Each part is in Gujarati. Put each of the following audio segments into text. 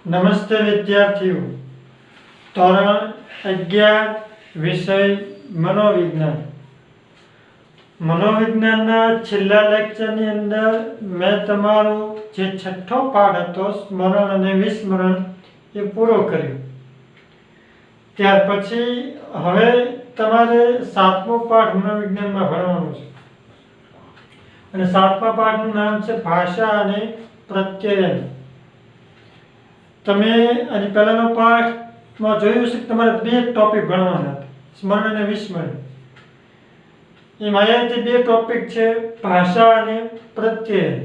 નમસ્તે વિદ્યાર્થીઓ, ધોરણ 11 વિષય મનોવિજ્ઞાન. મનોવિજ્ઞાનના છેલ્લા લેક્ચરની અંદર મેં તમારો જે છઠ્ઠો પાઠ હતો સ્મરણ અને વિસ્મરણ એ પૂરો કર્યો. ત્યાર પછી હવે તમારે 7મો પાઠ મનોવિજ્ઞાનમાં ભણવાનો છે અને 7મા પાઠનું નામ છે ભાષા અને પ્રત્યયન. તમે આની પહેલાનો પાઠમાં જોયું છે કે તમારે 2 ટોપિક ભણવાના હતા, સ્મરણ અને વિસ્મરણ. એમાં અહીંયાથી 2 ટોપિક છે, ભાષા અને પ્રત્યયન.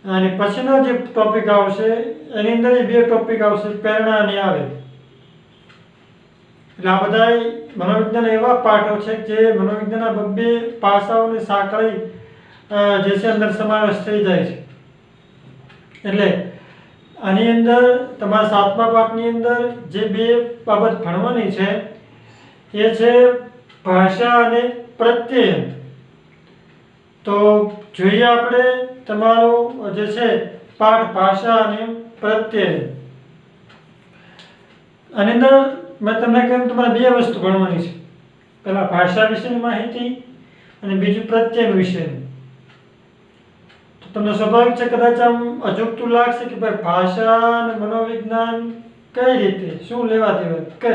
અને પછીનો જે ટોપિક આવશે એની અંદર 2 ટોપિક આવશે, પ્રેરણા અને આવેગ. એટલે આ બધા મનોવિજ્ઞાન એવા પાઠો છે જે મનોવિજ્ઞાનના 2 પાસાઓને સાંકળી જે છે અંદર સમાવેશ થઈ જાય છે. એટલે આની અંદર તમારા 7મા પાઠની અંદર જે 2 બાબત ભણવાની છે એ છે ભાષા અને પ્રત્યયન. તો જોઈએ આપણે તમારો જે છે પાઠ ભાષા અને પ્રત્યયન. આની અંદર મેં તમને કહ્યું તમારે 2 વસ્તુ ભણવાની છે, પહેલા ભાષા વિશેની માહિતી અને બીજું પ્રત્યયન વિશેની. તમને સ્વાભાવિક છે કદાચ આમ અજુગતું લાગશે કે ભાઈ ભાષા અને મનોવિજ્ઞાન કઈ રીતે, શું લેવા દેવા, કે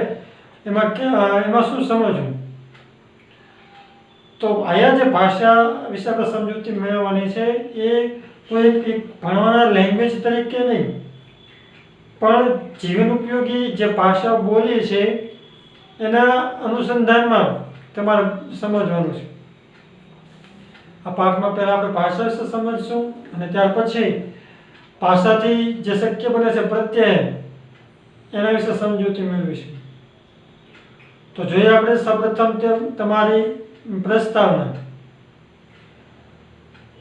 એમાં શું સમજવું. તો અહીંયા જે ભાષા વિશે આપણે સમજૂતી મેળવવાની છે એ કોઈ એક ભણવાના લેંગ્વેજ તરીકે નહીં, પણ જીવન ઉપયોગી જે ભાષા બોલી છે એના અનુસંધાનમાં તમારે સમજવાનું છે. આ પાઠમાં પહેલા આપણે ભાષા વિશે સમજશું અને ત્યાર પછી ભાષાથી જે શક્ય બને છે પ્રત્યયન એના વિશે સમજૂતી મેળવીશું. તો જોઈએ આપણે સૌપ્રથમ તમારી પ્રસ્તાવના.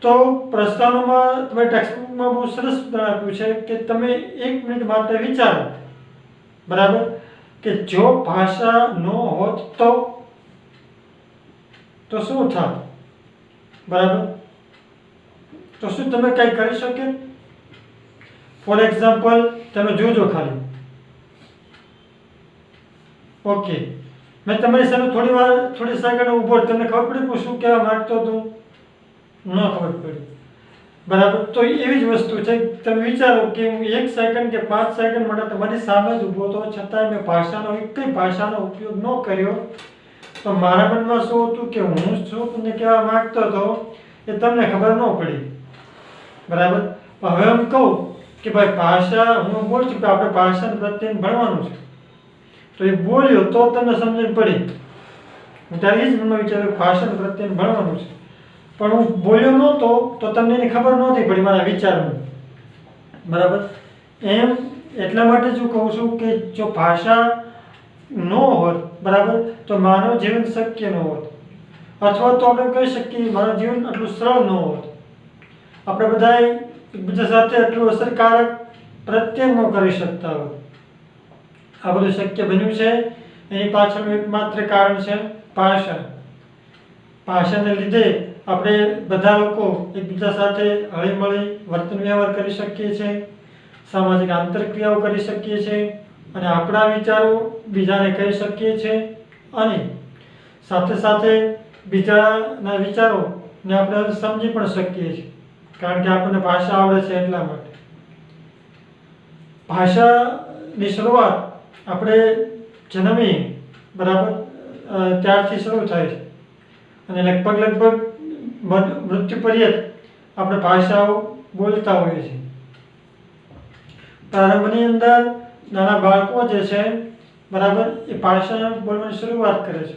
તો પ્રસ્તાવનામાં તમે ટેક્સ્ટબુકમાં બહુ સરસ આપ્યું છે કે તમે 1 મિનિટ માટે વિચારો, બરાબર, કે જો ભાષા ન હોત તો શું થાત, બરાબર. તો શું તમે કંઈ કરી શકે? ફોર એક્ઝામ્પલ તમે જોજો ખાલી. ઓકે, મેં તમારી સામે થોડી સેકન્ડ ઊભો, તમને ખબર પડી કે શું કહેવા માંગતો હતો? ન ખબર પડી, બરાબર. તો એવી જ વસ્તુ છે, તમે વિચારો કે હું 1 સેકન્ડ કે 5 સેકન્ડ માટે તમારી સામે જ ઊભો હતો, છતાંય મેં એકય ભાષાનો ઉપયોગ ન કર્યો, તો મારા મનમાં શું હતું કે હું શું તમને કહેવા માંગતો હતો એ તમને ખબર ન પડી, બરાબર. હવે હું કહું કે ભાઈ ભાષા, હું બોલું છું કે આપણે ભાષાને પ્રત્યયન ભણવાનું છે, તો એ બોલ્યો તો તમને સમજણ પડી. હું ત્યારે એ જ મનમાં વિચાર્યું ભાષાને પ્રત્યયન ભણવાનું છે, પણ હું બોલ્યો નહોતો તો તમને એની ખબર નહોતી પડી મારા વિચારમાં, બરાબર. એમ એટલા માટે જ હું કહું છું કે જો ભાષા ન હોત, બરાબર, તો માનવ જીવન શક્ય ન હોત, અથવા તો આપણે કહી શકીએ માનવ જીવન આટલું સરળ ન હોત. આપણે બધા એકબીજા સાથે એટલું અસરકારક પ્રત્યયન ન કરી શકતા હોત. આ બધું શક્ય બન્યું છે એની પાછળનું એકમાત્ર કારણ છે ભાષા. ભાષાને લીધે આપણે બધા લોકો એકબીજા સાથે હળીમળી વર્તન વ્યવહાર કરી શકીએ છીએ, સામાજિક આંતરક્રિયાઓ કરી શકીએ છીએ અને આપણા વિચારો બીજાને કહી શકીએ છીએ અને સાથે સાથે બીજાના વિચારોને આપણે સમજી પણ શકીએ છીએ, કારણ કે આપણને ભાષા આવડે છે એટલા માટે. ભાષાની શરૂઆત આપણે જન્મીએ, બરાબર, ત્યારથી શરૂ થાય છે અને લગભગ મૃત્યુ પર્યંત આપણે ભાષાઓ બોલતા હોઈએ છીએ. પ્રારંભની અંદર નાના બાળકો જે છે, બરાબર, એ ભાષા બોલવાની શરૂઆત કરે છે.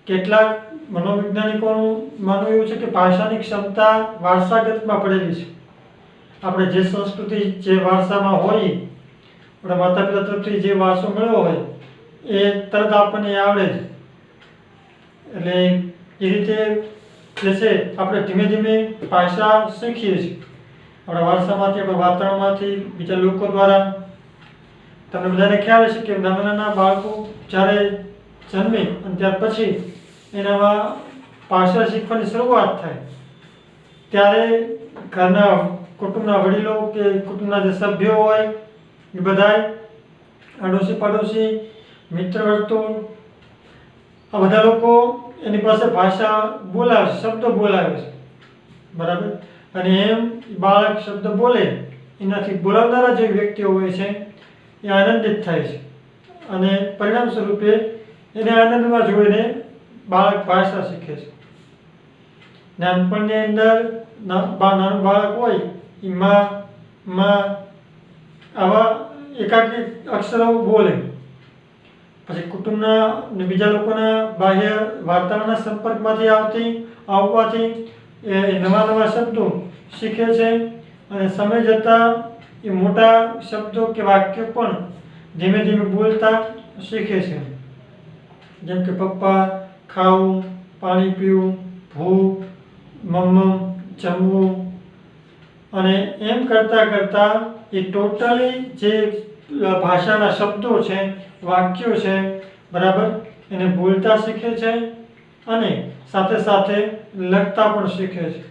કેટલાક મનોવૈજ્ઞાનિકોનું માનવું એવું છે કે ભાષાની ક્ષમતા વારસાગતમાં પડેલી છે. આપણે જે સંસ્કૃતિ, જે વારસામાં હોય, આપણા માતા પિતા તરફથી જે વારસો મળ્યો હોય એ તરત આપણને આવડે છે. એટલે એ રીતે જે છે આપણે ધીમે ધીમે ભાષા શીખીએ છીએ આપણા વારસામાંથી, આપણા વાતાવરણમાંથી, બીજા લોકો દ્વારા. તમને બધાને ખ્યાલ હશે કે નાના બાળકો જ્યારે જન્મે અને ત્યાર પછી એનામાં ભાષા શીખવાની શરૂઆત થાય ત્યારે ઘરના કુટુંબના વડીલો કે કુટુંબના જે સભ્યો હોય એ બધાય, આડોશી પાડોશી, મિત્ર વર્તુળ, આ બધા લોકો એની પાસે ભાષા બોલાવે છે, શબ્દો બોલાવે છે, બરાબર. અને એમ બાળક શબ્દ બોલે એનાથી બોલાવનારા જે વ્યક્તિઓ હોય છે એ આનંદિત થાય છે અને પરિણામ સ્વરૂપે એને આનંદમાં જોઈને બાળક ભાષા શીખે છે. નાનપણની અંદર નાનું બાળક હોય એ માં આવા એકાકી અક્ષરો બોલે. પછી કુટુંબના અને બીજા લોકોના બાહ્ય વાર્તાઓના સંપર્કમાંથી આવવાથી એ નવા નવા શબ્દો શીખે છે અને સમય જતાં એ મોટા શબ્દો કે વાક્યો પણ ધીમે ધીમે બોલતા શીખે છે. જેમ કે પપ્પા, ખાવું, પાણી પીવું, ભૂખ, મમ્મ, જમવું. અને એમ કરતાં કરતાં એ ટોટલી જે ભાષાના શબ્દો છે, વાક્યો છે, બરાબર, એને બોલતા શીખે છે અને સાથે સાથે લખતા પણ શીખે છે.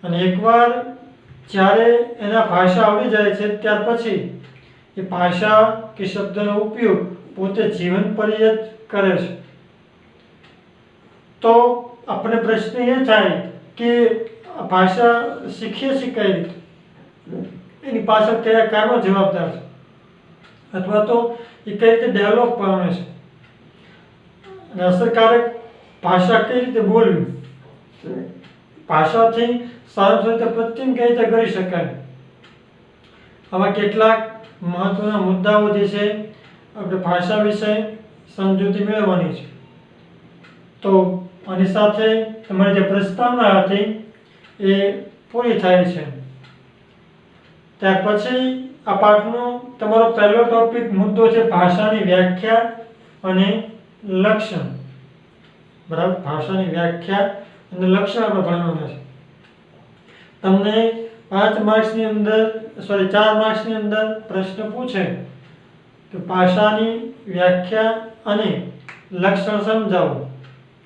અને એકવાર જ્યારે એના ભાષા આવડી જાય છે ત્યાર પછી એ ભાષા કે શબ્દનો ઉપયોગ પોતે જીવન પર્યંત કરે છે. તો આપણે પ્રશ્ન એ થાય કે ભાષા શીખીએ છીએ કઈ રીતે, એની પાછળ કયા કારણો જવાબદાર છે, અથવા તો એ કઈ રીતે ડેવલપ પામે છે, અને અસરકારક ભાષા કઈ રીતે બોલવી, ભાષાથી સારી રીતે પ્રત્યયન કઈ રીતે કરી શકાય. આવા કેટલાક મહત્વના મુદ્દાઓ જે છે આપણે ભાષા વિશે સમજૂતી મેળવવાની છે. તો આની સાથે તમારી જે પ્રસ્તાવના હતી એ પૂરી થાય છે. ત્યાર પછી આ પાઠનો તમારો પહેલો ટોપિક મુદ્દો છે ભાષાની વ્યાખ્યા અને લક્ષણ. બરાબર, ભાષાની વ્યાખ્યા અને લક્ષણ આપણે ભણવાના છે. તમને 4 માર્ક્સની અંદર પ્રશ્ન પૂછે કે ભાષાની વ્યાખ્યા અને લક્ષણ સમજાવો,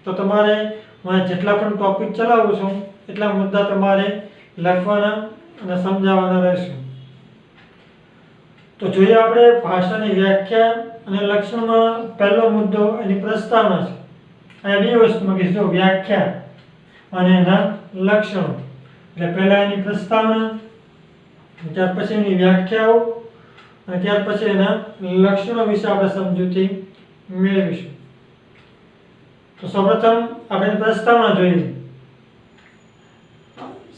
તો તમારે હું જેટલા પણ ટોપિક ચલાવું છું એટલા મુદ્દા તમારે લખવાના અને સમજાવવાના રહેશે. તો જોઈએ આપણે ભાષાની વ્યાખ્યા અને લક્ષણમાં પહેલો મુદ્દો એની પ્રસ્તાવના છે. અહીંયા બે વસ્તુ મૂકી છે, વ્યાખ્યા અને એના લક્ષણો. એટલે પહેલા એની પ્રસ્તાવના, ત્યાર પછી એની વ્યાખ્યાઓ અને ત્યાર પછી એના લક્ષણો વિશે આપણે સમજૂતી મેળવીશું. તો સૌપ્રથમ આપણે પ્રસ્તાવના જોઈએ.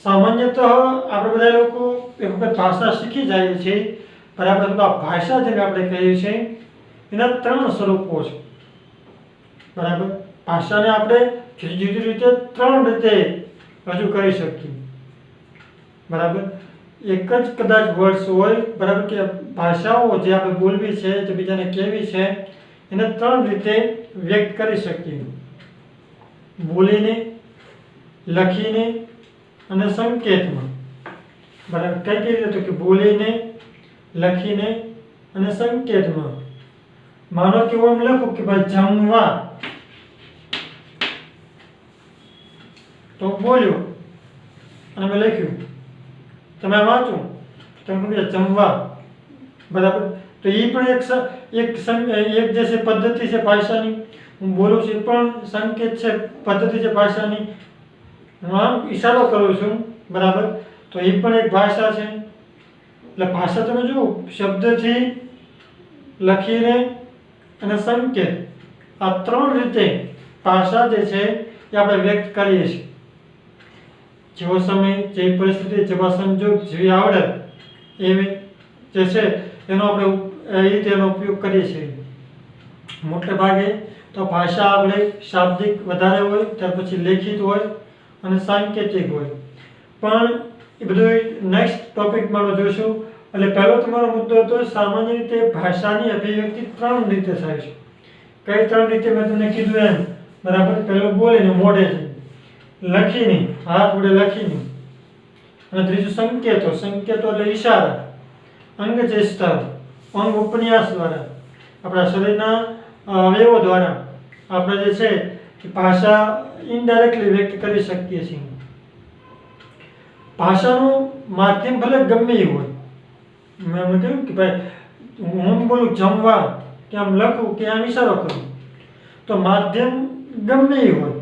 સામાન્યતઃ આપણે બધા લોકો એક વખત ભાષા શીખી જઈએ છીએ, બરાબર. તો આ ભાષા જેને આપણે કહીએ છીએ એના 3 સ્વરૂપો છે, બરાબર. ભાષાને આપણે જુદી જુદી રીતે 3 રીતે રજૂ કરી શકીએ, બરાબર. એક જ કદાચ વર્ડ્સ હોય, બરાબર, કે ભાષાઓ જે આપણે બોલવી છે, જે બીજાને કહેવી છે, એને 3 રીતે વ્યક્ત કરી શકીએ: બોલીને, લખીને અને સંકેતમાં. બરાબર, કઈ રીતે? તો કે બોલીને, લખીને અને સંકેતમાં. માનો કે હું એમ લખું કે ભાઈ જમવા, તો બોલ્યો અને મેં લખ્યું. તમે વાંચો તમે જમવા, બરાબર. તો એ પણ એક જે છે પદ્ધતિ છે ભાષાની. હું બોલું છું એ પણ સંકેત છે, પદ્ધતિ છે ભાષાની. હું આમ ઈશારો કરું છું, બરાબર, તો એ પણ એક ભાષા છે. એટલે ભાષા તમે જુઓ, શબ્દથી, લખીને અને સંકેત, આ 3 રીતે ભાષા જે છે એ આપણે વ્યક્ત કરીએ છીએ. જેવો સમય, જેવી પરિસ્થિતિ, જેવા સંજોગ, જેવી આવડત, એવી જે છે એનો આપણે એ રીતે એનો ઉપયોગ કરીએ છીએ. મોટે ભાગે તો ભાષા આપણે શાબ્દિક વધારે હોય, ત્યાર પછી લેખિત હોય અને સાંકેતિક હોય. પણ એ બધું નેક્સ્ટ ટોપિકમાં જોઈશું. એટલે પહેલો તમારો મુદ્દો હતો સામાન્ય રીતે ભાષાની અભિવ્યક્તિ 3 રીતે થાય છે. કઈ 3 રીતે મેં તમને કીધું એમ, બરાબર. પહેલો બોલીને, મોઢેથી, લખીને, હાથ વડે લખીને, અને ત્રીજું સંકેતો. સંકેતો એટલે ઈશારા, અંગચેષ્ટા, અંગ ઉપન્યાસ દ્વારા, આપણા શરીરના અવયવો દ્વારા આપણે જે છે એ ભાષા ઇનડાયરેક્ટલી વ્યક્ત કરી શકીએ છીએ. ભાષાનું માધ્યમ ભલે ગમે એ હોય, મેં એમ કહ્યું કે ભાઈ હું બોલું જમવા કે આમ લખું કે આમ ઈશારો કરું, તો માધ્યમ ગમે એ હોય,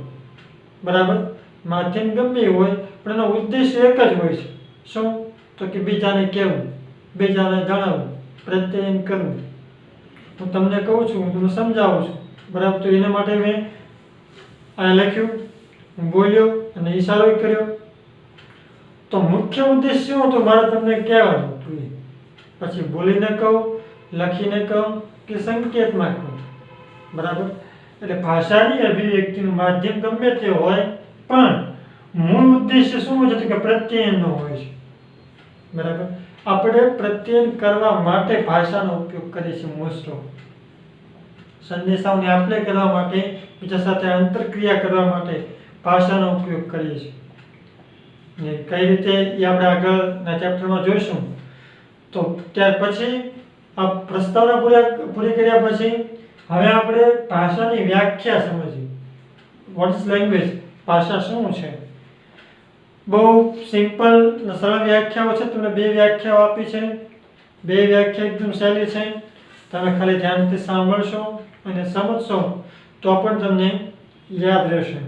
બરાબર, માધ્યમ ગમે એ હોય, પણ એનો ઉદ્દેશ્ય એક જ હોય છે. શું? તો કે બીજાને કહેવું, બીજાને જણાવવું, પ્રત્યયન કરવું. હું તમને કહું છું, હું તમને સમજાવું છું, બરાબર, તો એના માટે મેં આ લખ્યું, હું બોલ્યો અને ઈશારો કર્યો. તો મુખ્ય ઉદ્દેશ શું હતો મારે તમને કહેવાનું હતું, પછી બોલીને કહું, લખીને કહું કે સંકેતમાં કહું, બરાબર. એટલે ભાષાની અભિવ્યક્તિનું માધ્યમ ગમે તે હોય, પણ મૂળ ઉદ્દેશ્ય શું હોય છે કે પ્રત્યયનનો હોય છે, બરાબર. આપણે પ્રત્યયન કરવા માટે ભાષાનો ઉપયોગ કરીએ છીએ. મોસ્ટ ઓફ સંદેશાઓને આપણે કરવા માટે, બીજા સાથે આંતરક્રિયા કરવા માટે ભાષાનો ઉપયોગ કરીએ છીએ. ને કઈ રીતે એ આપણે આગળના ચેપ્ટરમાં જોઈશું. તો ત્યાર પછી આ પ્રસ્તાવના પૂરી કર્યા પછી હવે આપણે ભાષાની વ્યાખ્યા સમજીએ. What is language? ભાષા શું છે? બહુ સિમ્પલ સરળ વ્યાખ્યાઓ છે. તમને બે વ્યાખ્યાઓ આપી છે. બે વ્યાખ્યા એકદમ સહેલી છે. તમે ખાલી ધ્યાનથી સાંભળશો અને સમજશો તો પણ તમને યાદ રહેશે.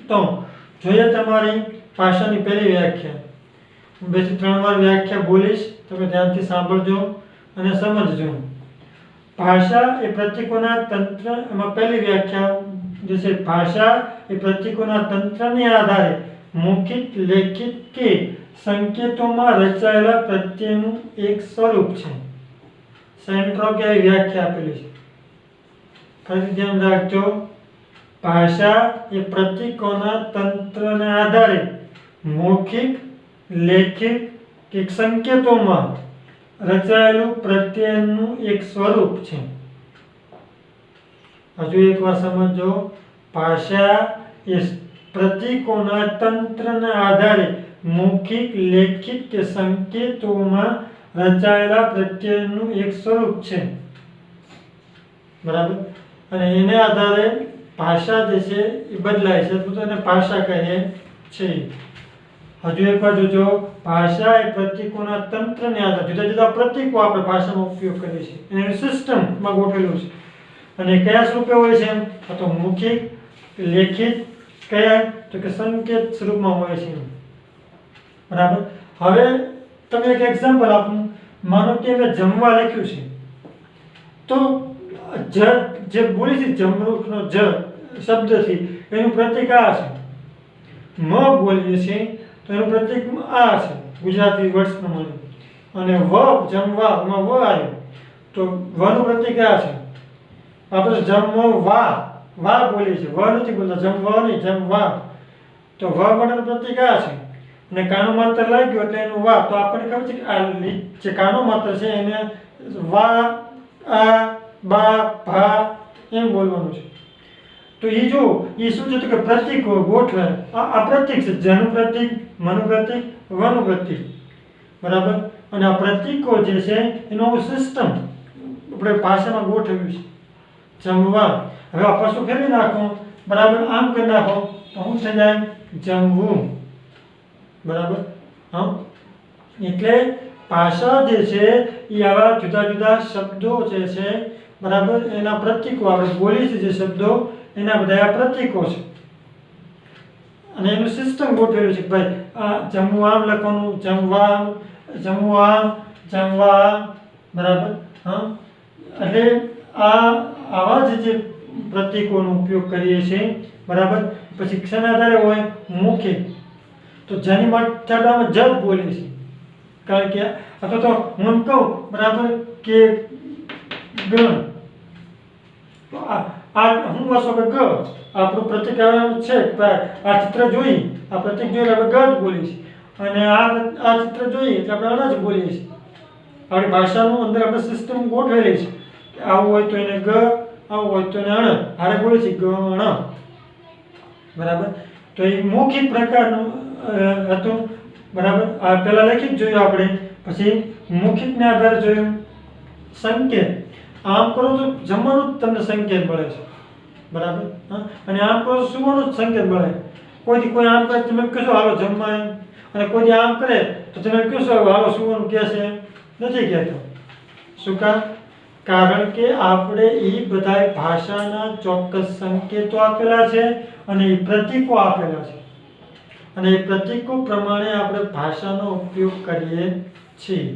તો જોઈએ તમારી ભાષાની પહેલી વ્યાખ્યા. હું 2 થી 3 વાર વ્યાખ્યા બોલીશ, તમે ધ્યાનથી સાંભળજો અને સમજજો. ભાષા એ પ્રતીકોના તંત્ર, એમાં પહેલી વ્યાખ્યા જે છે, ભાષા એ પ્રતીકોના તંત્રને આધારે મૌખિક, લેખિત કે સંકેતોમાં રચાયેલા પ્રત્યયનું એક સ્વરૂપ છે. સેન્ટ્રો કે વ્યાખ્યા આપેલી છે, ફરી ધ્યાન રાખજો. ભાષા એ પ્રતીકોના તંત્રને આધારે મૌખિક, લેખિત કે સંકેતોમાં રચાયેલું પ્રત્યયનું એક સ્વરૂપ છે. હજુ એકવાર સમજો. ભાષા એ પ્રતીકોના તંત્રના આધારે મૌખિક, લેખિત કે સંકેતોમાં રચાયેલા પ્રત્યયનું એક સ્વરૂપ છે, બરાબર. અને એને આધારે ભાષા જે છે એ બદલાય છે, તો એને ભાષા કહીએ છીએ. હજુ એકવાર જોજો. ભાષા એ પ્રતીકોના તંત્રને આધારે જુદા જુદા પ્રતીકો આપણે ભાષાનો ઉપયોગ કરીએ છીએ, એની સિસ્ટમમાં ગોઠવેલું છે. અને કયા સ્વરૂપે હોય છે? તો મૌખિક, લેખિત, કયા તો કે સંકેત સ્વરૂપમાં હોય છે, બરાબર. હવે તમે એક એક્ઝામ્પલ આપું. માનો કે મેં જમવા લખ્યું છે, તો જે બોલી છે જમરૂખનો જ શબ્દથી એનું પ્રતીક આ છે. મ બોલીએ છીએ તો એનું પ્રતીક આ છે ગુજરાતી વર્ડ્સ પ્રમાણે. અને વ, જમવામાં વ આવ્યો તો વનું પ્રતીક આ છે. આપણે જમવા વા બોલીએ છીએ, વ નથી બોલતા, જમવા નહીં, જમવા. તો વ માટેનું પ્રતીક આ છે. અને કાનો માત્ર લાગ્યો એટલે એનું વા. તો આપણને ખબર છે કે આ જે કાનો માત્ર છે એને વા, આ, બા, ભા એમ બોલવાનું છે. તો એ જો એ શું છે તો કે પ્રતીકો ગોઠવે. આ પ્રતીક છે, જનું પ્રતીક, મનું પ્રતીક, વનું પ્રતીક, બરાબર. અને આ પ્રતીકો જે છે એનો સિસ્ટમ આપણે ભાષામાં ગોઠવ્યું છે. જમવા. હવે આ પાછું ફેરવી નાખો, બરાબર, આમ કરી નાખો તો શું થઈ જાય? જમવું, બરાબર. હા, એટલે ભાષા જે છે એ આવા જુદા જુદા શબ્દો જે છે, બરાબર, એના પ્રતીકો આપણે બોલીએ છીએ જે શબ્દો, એના બધા પ્રતીકો છે. અને એનું સિસ્ટમ ગોઠવેલું છે કે ભાઈ આ જમવું આમ લખવાનું, જમવા, જમવું આમ, જમવા, બરાબર. હા, એટલે આવા જે પ્રતીકોનો ઉપયોગ કરીએ છીએ, બરાબર. પછી શેના આધારે હોય? મૌખિક. તો જેની માટે આપણે જ બોલીએ છીએ, કારણ કે અથવા તો હું એમ કહું, બરાબર, કે ગણ. તો આ હું વાસો કે ગ આપણું પ્રતીક છે. આ ચિત્ર જોઈ, આ પ્રતીક જોઈ આપણે ગ જ બોલીએ છીએ. અને આ ચિત્ર જોઈએ એટલે આપણે અણ જ બોલીએ છીએ. આપણી ભાષાનું અંદર આપણે સિસ્ટમ ગોઠવેલી છે કે આવું હોય તો એને ગ, આવું હોય તો એને અણ, હારે બોલીએ છીએ ગણ, બરાબર. તો એ મૌખિક પ્રકારનું હતું, બરાબર. આ પહેલા લેખિત જોયું આપણે, પછી મૌખિકને આધારે જોયું સંકેત. આમ કરો તો જમવાનું જ તમને સંકેત મળે છે, બરાબર. હા, અને આમ કરો તો સુવાનું જ સંકેત મળે. કોઈથી કોઈ આમ કરે તમે કહેશો હાલો જમવા, અને કોઈ આમ કરે તો તમે કહેશો હાલો સુવાનું કહે છે, નથી કહેતો. શું કામ? કારણ કે આપણે એ બધા ભાષાના ચોક્કસ સંકેતો આપેલા છે અને એ પ્રતીકો આપેલા છે અને એ પ્રતીકો પ્રમાણે આપણે ભાષાનો ઉપયોગ કરીએ છીએ.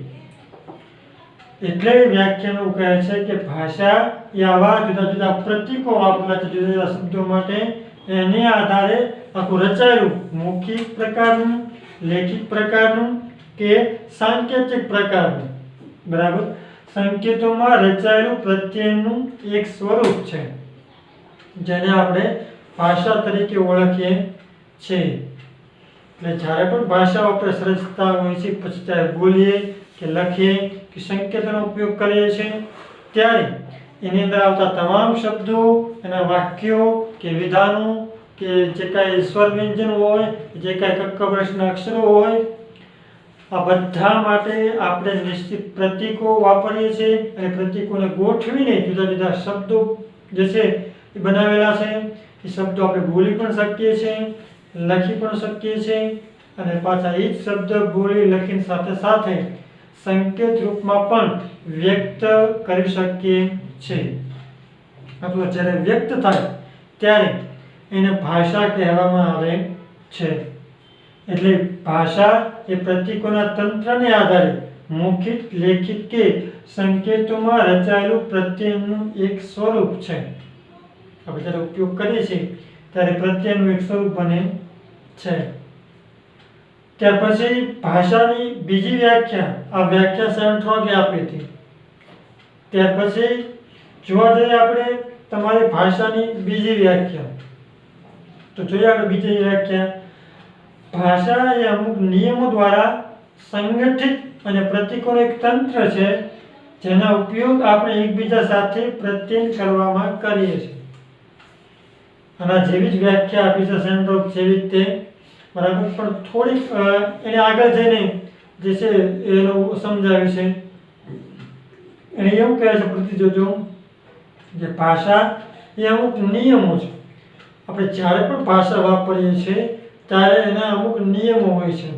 એટલે વ્યાખ્યાનો કહે છે કે ભાષા એ આવા જુદા જુદા પ્રતીકો આપેલા છે જુદા જુદા શબ્દો માટે, એને આધારે આખું રચાયેલું મૌખિક પ્રકારનું, લેખિત પ્રકારનું કે સાંકેતિક પ્રકારનું, બરાબર, સંકેતોમાં રચાયેલું પ્રત્યયનું એક સ્વરૂપ છે જેને આપણે ભાષા તરીકે ઓળખીએ છીએ. એટલે જ્યારે પણ ભાષા આપણે સરસતા હોય છે, પછી ચાહે બોલીએ કે લખીએ કે સંકેતોનો ઉપયોગ કરીએ છીએ, ત્યારે એની અંદર આવતા તમામ શબ્દો, એના વાક્યો કે વિધાનો કે જે કાંઈ સ્વર વ્યંજન હોય, જે કાંઈ કક્કબરસના અક્ષરો હોય, આ બધા માટે આપણે નિશ્ચિત પ્રતીકો વાપરીએ છીએ અને પ્રતીકોને ગોઠવીને જુદા જુદા શબ્દો જે છે એ બનાવેલા છે. એ શબ્દો આપણે બોલી પણ શકીએ છીએ, લખી પણ શકીએ છીએ અને પાછા એ જ શબ્દ બોલી લખીને સાથે સાથે સંકેત રૂપમાં પણ વ્યક્ત કરી શકીએ છીએ. આપણું જ્યારે વ્યક્ત થાય ત્યારે એને ભાષા કહેવામાં આવે છે. એટલે ભાષા એ પ્રતીકોના તંત્રને આધારે મૌખિક, લેખિત કે સંકેતોમાં રચાયેલું પ્રત્યયનું એક સ્વરૂપ છે. આપણે જ્યારે ઉપયોગ કરીએ છીએ ત્યારે પ્રત્યયનું એક સ્વરૂપ બને છે. ત્યાર પછી ભાષાની બીજી વ્યાખ્યા, આ વ્યાખ્યા સેવન્થ વાગે આપી હતી. ત્યાર પછી જોવા જઈએ આપણે તમારી ભાષાની બીજી વ્યાખ્યા, તો જોઈએ આપણે બીજી વ્યાખ્યા. ભાષા એ અમુક નિયમો દ્વારા સંગઠિત અને પ્રતીકોનો એક તંત્ર છે જેના ઉપયોગ આપણે એકબીજા સાથે પ્રત્યયન કરવામાં કરીએ છીએ. આના જેવી જ વ્યાખ્યા આપી છે સેન્ટ્રોપ જેવી રીતે, બરાબર, પણ થોડીક એને આગળ જઈને જે છે એનું સમજાવ્યું છે. એને એવું કહે છે પ્રતિ જોજો જે ભાષા એ અમુક નિયમો છે. આપણે જ્યારે પણ ભાષા વાપરીએ છીએ ત્યારે એના અમુક નિયમો હોય છે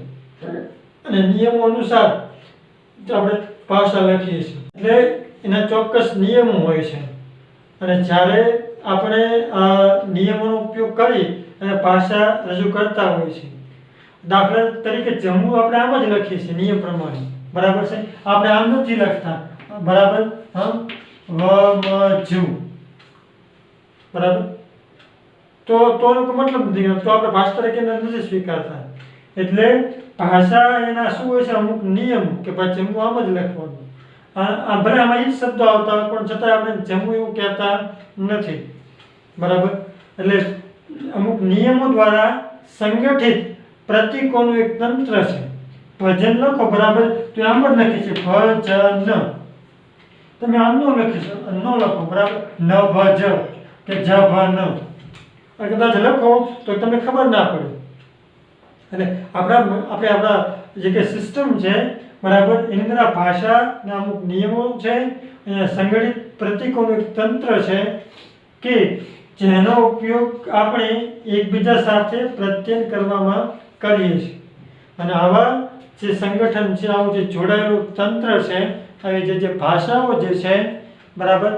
અને નિયમો અનુસાર આપણે ભાષા લખીએ છીએ. એટલે એના ચોક્કસ નિયમો હોય છે અને જ્યારે આપણે આ નિયમોનો ઉપયોગ કરી અને ભાષા રજૂ કરતા હોય છે. દાખલા તરીકે જમવું આપણે આમ જ લખીએ છીએ નિયમ પ્રમાણે, બરાબર છે. આપણે આમ નથી લખતા, બરાબર, વમજુ, બરાબર. તો મતલબ નથી, તો આપણે ભાષા તરીકે નથી સ્વીકારતા. એટલે ભાષા એના શું હોય છે, અમુક નિયમ કે ભાઈ જમવું આમ જ લખવાનું. આ ભલે આમાં એ જ શબ્દો આવતા હોય પણ છતાં આપણે જમવું એવું કહેતા નથી, બરાબર. એટલે અમુક નિયમો દ્વારા સંગઠિત પ્રતીકોનું એક તંત્ર છે. ભજન લખો, બરાબર, તો આમ જ લખી છે ભજન. તમે આમ ન લખી ન લખો, બરાબર, ન ભજ કે જ ભ ન, કદાચ લખો તો તમને ખબર ના પડે. એટલે આપણા જે કે સિસ્ટમ છે, બરાબર, એની અંદર આ ભાષાના અમુક નિયમો છે, સંગઠિત પ્રતીકોનું એક તંત્ર છે કે જેનો ઉપયોગ આપણે એકબીજા સાથે પ્રત્યયન કરવામાં કરીએ છીએ. અને આવા જે સંગઠન છે, આવું જે જોડાયેલું તંત્ર છે, આવી જે ભાષાઓ જે છે, બરાબર,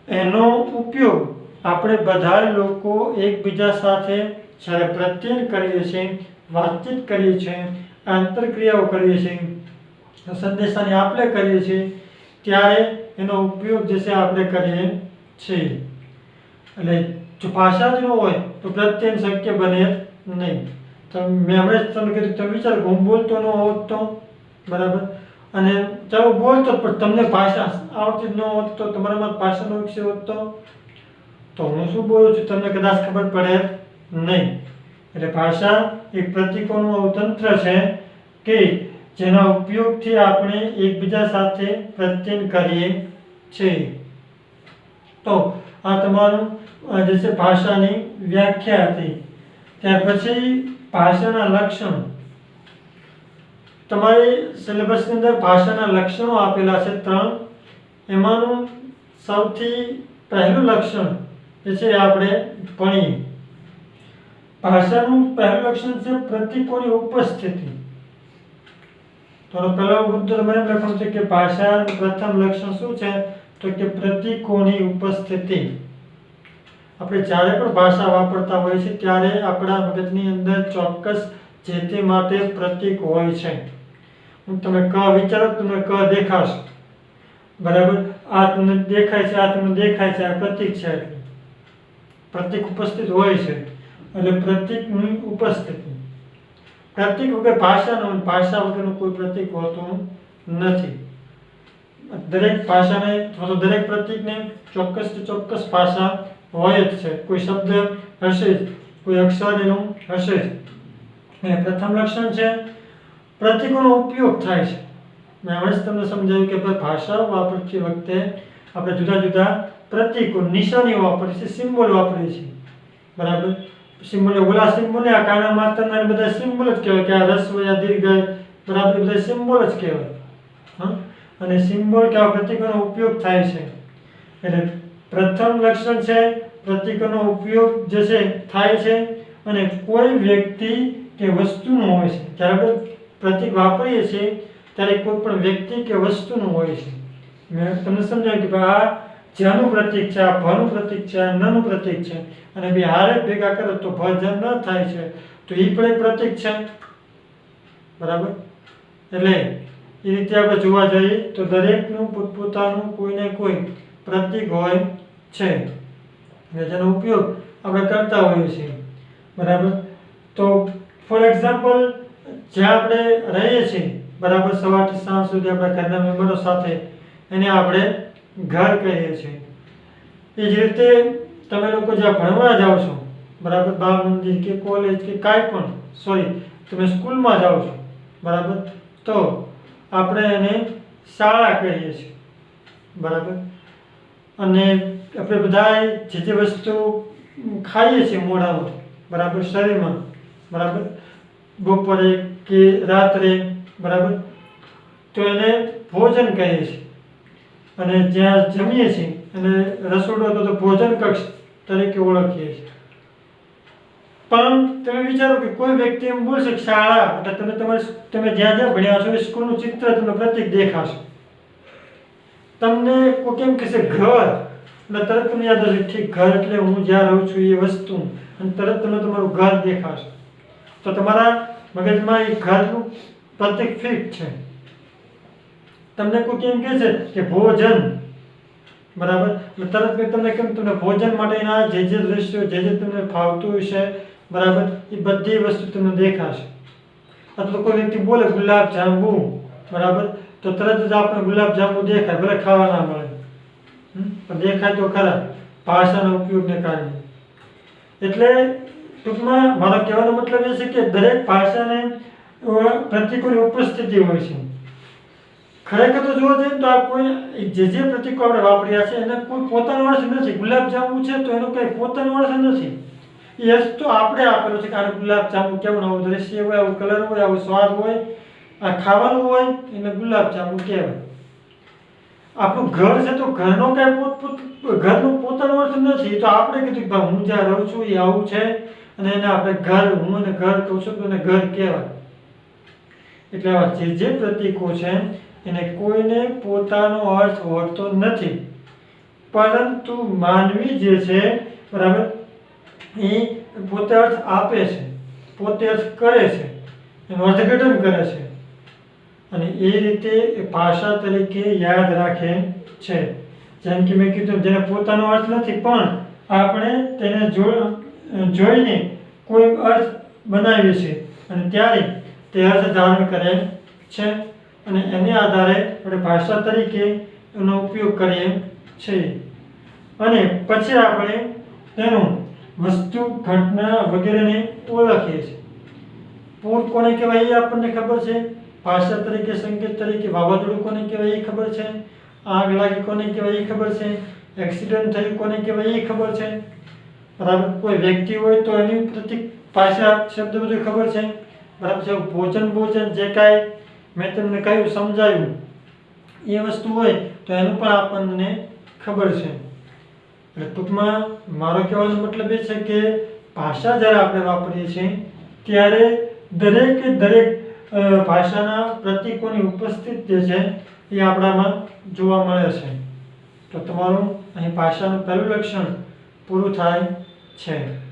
એનો ઉપયોગ આપણે બધા લોકો એકબીજા સાથે જ્યારે પ્રત્યયન કરીએ છીએ, વાતચીત કરીએ છીએ, આંતરક્રિયાઓ કરીએ છીએ, સંદેશાની આપણે કરીએ છીએ, ત્યારે એનો ઉપયોગ જે છે આપણે કરીએ છીએ. એટલે જો ભાષા જ ન હોય તો પ્રત્યયન શક્ય બને નહીં. તો મેં હમણાં જ તમને કીધું, તમે વિચારો હું બોલતો ન હોત તો, બરાબર, અને ચાલો બોલતો પણ તમને ભાષા આવડતી જ ન હોત તો, તમારામાં ભાષાનો વિષય હોત તો હું શું બોલું છું તમને કદાચ ખબર પડે નહીં. એટલે ભાષા એક પ્રતીકોનું એવું તંત્ર છે કે જેના ઉપયોગથી આપણે એકબીજા સાથે પ્રત્યયન કરીએ છીએ. તો આ તમારું જે છે ભાષાની વ્યાખ્યા હતી. ત્યાર પછી ભાષાના લક્ષણો. તમારી સિલેબસની અંદર ભાષાના લક્ષણો આપેલા છે 3. એમાંનું સૌથી પહેલું લક્ષણ જે છે આપણે ભણીએ. ભાષાનું પહેલું લક્ષણ છે પ્રતીકોની ઉપસ્થિતિ. તો પહેલો મુદ્દો તમારે લખવાનું છે કે ભાષાનું પ્રથમ લક્ષણ શું છે, તો કે પ્રતીકોની ઉપસ્થિતિ. આપણે જ્યારે પણ ભાષા વાપરતા હોય છે ત્યારે આપણા મગજની અંદર ચોક્કસ જે તે માટે પ્રતીક હોય છે. તમે ક વિચારો, તમને ક દેખાશે, બરાબર, આ તમને દેખાય છે, આ તમને દેખાય છે, આ પ્રતીક છે, પ્રતીક ઉપસ્થિત હોય છે, એટલે પ્રતીકની ઉપસ્થિતિ. પ્રતીક વગર ભાષા ન હોય, ભાષા વગરનું કોઈ પ્રતીક હોતું નથી. દરેક ભાષાને અથવા તો દરેક પ્રતીકને ચોક્કસ ભાષા હોય જ છે. કોઈ શબ્દ હશે જ, કોઈ અક્ષર એનું હશે જ. અને પ્રથમ લક્ષણ છે પ્રતીકોનો ઉપયોગ થાય છે. મેં હમણાં જ તમને સમજાવ્યું કે ભાઈ ભાષા વાપરતી વખતે આપણે જુદા જુદા પ્રતીકો, નિશાનીઓ વાપરીએ છીએ, સિમ્બોલ વાપરીએ છીએ, બરાબર. સિમ્બોલ, ઓલા સિમ્બોલ આ કાના માત્રના બધા સિમ્બોલ જ કહેવાય, કે આ રસ્વ યા દીર્ઘ, બરાબર, બધા સિમ્બોલ જ કહેવાય. હા, અને સિમ્બોલ કે આ પ્રતીકોનો ઉપયોગ થાય છે. એટલે પ્રથમ લક્ષણ છે પ્રતીકોનો ઉપયોગ જે છે થાય છે, અને કોઈ વ્યક્તિ કે વસ્તુનું હોય છે. જ્યારે આપણે પ્રતીક વાપરીએ છીએ ત્યારે કોઈ પણ વ્યક્તિ કે વસ્તુનું હોય છે. મેં તમને સમજાવ્યું કે ભાઈ આ જનું પ્રતીક છે, આ ભનું પ્રતીક છે, આ નનું પ્રતીક છે, અને બે હારે ભેગા કરો તો ભજન ન થાય છે, તો એ પણ એક પ્રતીક છે, બરાબર. એટલે એ રીતે આપણે જોવા જઈએ તો દરેકનું પોતપોતાનું કોઈને કોઈ પ્રતીક હોય છે, જેનો ઉપયોગ આપણે કરતા હોઈએ છીએ, બરાબર. તો ફોર એક્ઝામ્પલ, જ્યાં આપણે રહીએ છીએ, બરાબર, સવારથી સાંજ સુધી આપણા ઘરના મેમ્બરો સાથે, એને આપણે ઘર કહીએ છીએ. એ જ રીતે તમે લોકો જ્યાં ભણવા જાઓ છો, બરાબર, બાળ મંદિર કે કોલેજ કે કાંઈ પણ, સોરી, તમે સ્કૂલમાં જાઓ છો, બરાબર, તો આપણે એને શાળા કહીએ છીએ, બરાબર. અને આપણે બધા જે વસ્તુ ખાઈએ છીએ મોઢામાં, બરાબર, શરીરમાં, બરાબર, બપોરે કે રાત્રે, બરાબર, તો એને ભોજન કહીએ છીએ. અને જ્યાં જમીએ છીએ અને રસોડું તો ભોજન કક્ષ તરીકે ઓળખીએ છીએ. પણ તમે વિચારો કે કોઈ વ્યક્તિ એમ બોલશે કે શાળા, એટલે તમે જ્યાં જ્યાં ભણ્યા છો એ સ્કૂલનું ચિત્ર, તમને પ્રતીક દેખાશે. તમને કોઈ કેમ કહેશે ઘર, એટલે તરત તમને યાદ આવશે, ઠીક, ઘર એટલે હું જ્યાં રહું છું એ વસ્તુ, અને તરત તમને તમારું ઘર દેખાશે. તો તમારા મગજમાં એ ઘરનું પ્રતીક ફિટ છે. તમને કોઈ કેમ કહે છે કે ભોજન, બરાબર, એટલે તરત તમને કેમ, તમને ભોજન માટેના જે દ્રશ્યો, જે તમને ફાવતું હશે, બરાબર, એ બધી વસ્તુ તમને દેખાશે. અથવા તો કોઈ વ્યક્તિ બોલે ગુલાબ જાંબુ, બરાબર, તો તરત જ આપણે ગુલાબ જાંબુ દેખાય, ભલે ખાવા ના મળે, પણ દેખાય તો ખરા, ભાષાના ઉપયોગને કારણે. એટલે ટૂંકમાં મારો કહેવાનો મતલબ એ છે કે દરેક ભાષાને પ્રતીકોની ઉપસ્થિતિ હોય છે. ખરેખર તો જોવા જઈએ તો આ કોઈ જે પ્રતીકો આપણે વાપર્યા છે એને કોઈ પોતાનો અર્થ નથી. ગુલાબ જાંબુ છે તો એનો કંઈ પોતાનો અર્થ નથી. એ અર્થ તો આપણે આપેલો છે કે આ ગુલાબ જાંબુ કેવું, આવું દ્રશ્ય હોય, આવું કલર હોય, આવો સ્વાદ હોય, આ ખાવાનું હોય, એને ગુલાબ જાંબુ કહેવાય. આપણું ઘર છે તો ઘરનો કઈ ઘરનો પોતાનો અર્થ નથી. તો આપણે કીધું કે ભાઈ હું જ્યાં રહું છું એ આવું છે, અને એને આપણે ઘર, હું એને ઘર કહું છું તો એને ઘર કહેવાય. એટલે આવા જે પ્રતીકો છે એને કોઈને પોતાનો અર્થ હોતો નથી, પરંતુ માનવી જે છે, બરાબર, એ પોતે અર્થ આપે છે, પોતે અર્થ કરે છે, એનું અર્થઘટન કરે છે, અને એ રીતે ભાષા તરીકે યાદ રાખે છે. જેમ કે મેં કીધું, જેને પોતાનો અર્થ નથી પણ આપણે તેને જોઈને કોઈ અર્થ બનાવીએ છીએ, અને ત્યારે તે અર્થ ધારણ કરે છે, અને એને આધારે આપણે ભાષા તરીકે એનો ઉપયોગ કરીએ છીએ. અને પછી આપણે તેનું વસ્તુ, ઘટના વગેરેને ઓળખીએ છીએ. પૂર કોને કહેવાય એ આપણને ખબર છે, ભાષા તરીકે, સંકેત તરીકે. વાવાઝોડું કોને કહેવાય એ ખબર છે, આગ લાગી કોને કહેવાય એ ખબર છે, એક્સિડન્ટ થયું કોને કહેવાય એ ખબર છે, બરાબર. કોઈ વ્યક્તિ હોય તો એની પ્રતિક ભાષા, શબ્દ બધું ખબર છે, બરાબર છે. ભોજન જે કાંઈ મેં તમને કહ્યું, સમજાયું, એ વસ્તુ હોય તો એનું પણ આપણને ખબર છે. એટલે ટૂંકમાં મારો કહેવાનો મતલબ એ છે કે ભાષા જ્યારે આપણે વાપરીએ છીએ ત્યારે દરેક ભાષાના પ્રતીકોની ઉપસ્થિત જે છે એ આપણામાં જોવા મળે છે. તો તમારું અહીં ભાષાનું પહેલું લક્ષણ પૂરું થાય છે.